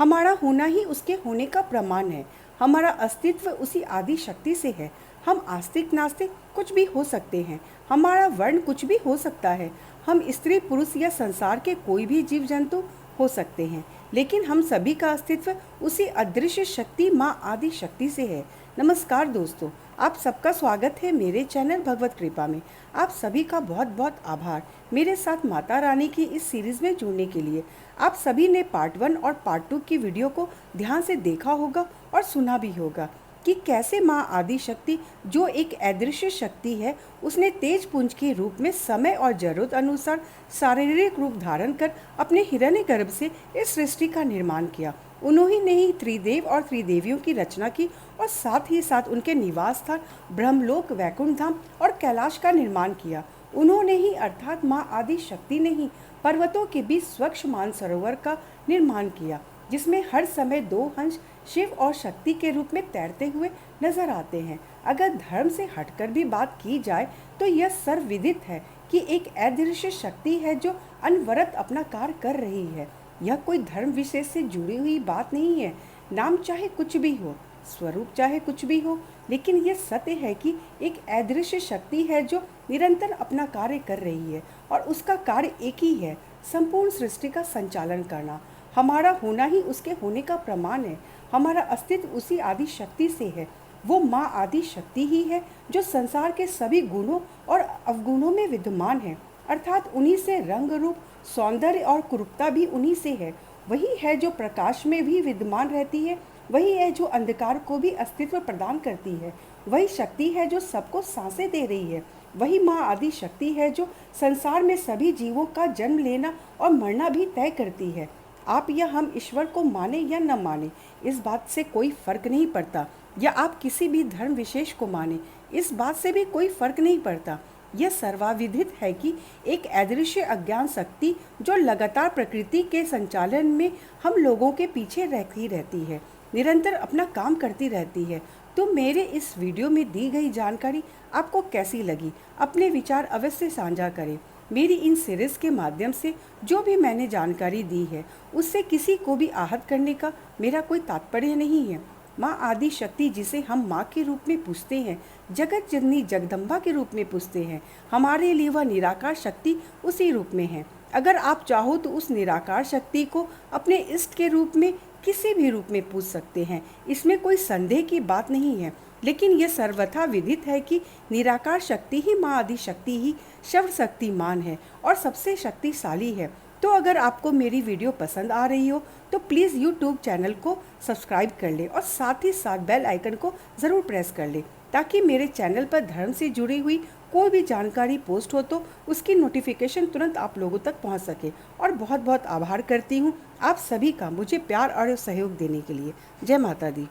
हमारा होना ही उसके होने का प्रमाण है। हमारा अस्तित्व उसी आदि शक्ति से है। हम आस्तिक नास्तिक कुछ भी हो सकते हैं। हमारा वर्ण कुछ भी हो सकता है। हम स्त्री पुरुष या संसार के कोई भी जीव जंतु हो सकते हैं, लेकिन हम सभी का अस्तित्व उसी अदृश्य शक्ति माँ आदि शक्ति से है। नमस्कार दोस्तों, आप सबका स्वागत है मेरे चैनल भगवत कृपा में। आप सभी का बहुत बहुत आभार मेरे साथ माता रानी की इस सीरीज़ में जुड़ने के लिए। आप सभी ने पार्ट 1 और पार्ट 2 की वीडियो को ध्यान से देखा होगा और सुना भी होगा कि कैसे माँ आदि शक्ति, जो एक अदृश्य शक्ति है, उसने तेज पुंज के रूप में समय और जरूरत अनुसार शारीरिक रूप धारण कर अपने हिरण्यगर्भ से इस सृष्टि का निर्माण किया। उन्होंने ही त्रिदेव और त्रिदेवियों की रचना की और साथ ही साथ उनके निवास स्थान ब्रह्मलोक, वैकुंठ धाम और कैलाश का निर्माण किया। उन्होंने ही अर्थात माँ आदि शक्ति ने ही पर्वतों के बीच स्वच्छ मानसरोवर का निर्माण किया, जिसमें हर समय 2 हंस शिव और शक्ति के रूप में तैरते हुए नजर आते हैं। अगर धर्म से हटकर भी बात की जाए तो यह सर्वविदित है कि एक अदृश्य शक्ति है जो अनवरत अपना कार्य कर रही है। यह कोई धर्म विशेष से जुड़ी हुई बात नहीं है। नाम चाहे कुछ भी हो, स्वरूप चाहे कुछ भी हो, लेकिन यह सत्य है कि एक अदृश्य शक्ति है जो निरंतर अपना कार्य कर रही है और उसका कार्य एक ही है, संपूर्ण सृष्टि का संचालन करना। हमारा होना ही उसके होने का प्रमाण है। हमारा अस्तित्व उसी आदि शक्ति से है। वो माँ आदि शक्ति ही है जो संसार के सभी गुणों और अवगुणों में विद्यमान है, अर्थात उन्हीं से रंग रूप, सौंदर्य और कुरूपता भी उन्हीं से है। वही है जो प्रकाश में भी विद्यमान रहती है। वही है जो अंधकार को भी अस्तित्व प्रदान करती है। वही शक्ति है जो सबको सांसें दे रही है। वही माँ आदि शक्ति है जो संसार में सभी जीवों का जन्म लेना और मरना भी तय करती है। आप या हम ईश्वर को माने या न माने, इस बात से कोई फर्क नहीं पड़ता, या आप किसी भी धर्म विशेष को माने, इस बात से भी कोई फर्क नहीं पड़ता। यह सर्वविदित है कि एक अदृश्य अज्ञान शक्ति जो लगातार प्रकृति के संचालन में हम लोगों के पीछे रहती है, निरंतर अपना काम करती रहती है। तो मेरे इस वीडियो में दी गई जानकारी आपको कैसी लगी? अपने विचार अवश्य साझा करें। मेरी इन सीरीज़ के माध्यम से जो भी मैंने जानकारी दी है, उससे किसी को भी आहत करने का मेरा कोई तात्पर्य नहीं है। माँ आदि शक्ति, जिसे हम माँ के रूप में पूजते हैं, जगत जननी जगदम्बा के रूप में पूजते हैं, हमारे लिए वह निराकार शक्ति उसी रूप में है। अगर आप चाहो तो उस निराकार शक्ति को अपने इष्ट के रूप में किसी भी रूप में पूज सकते हैं, इसमें कोई संदेह की बात नहीं है। लेकिन यह सर्वथा विदित है कि निराकार शक्ति ही माँ आदि शक्ति ही सर्वशक्तिमान है और सबसे शक्तिशाली है। तो अगर आपको मेरी वीडियो पसंद आ रही हो तो प्लीज़ यूट्यूब चैनल को सब्सक्राइब कर ले और साथ ही साथ बेल आइकन को ज़रूर प्रेस कर ले, ताकि मेरे चैनल पर धर्म से जुड़ी हुई कोई भी जानकारी पोस्ट हो तो उसकी नोटिफिकेशन तुरंत आप लोगों तक पहुंच सके। और बहुत बहुत आभार करती हूं आप सभी का मुझे प्यार और सहयोग देने के लिए। जय माता दी।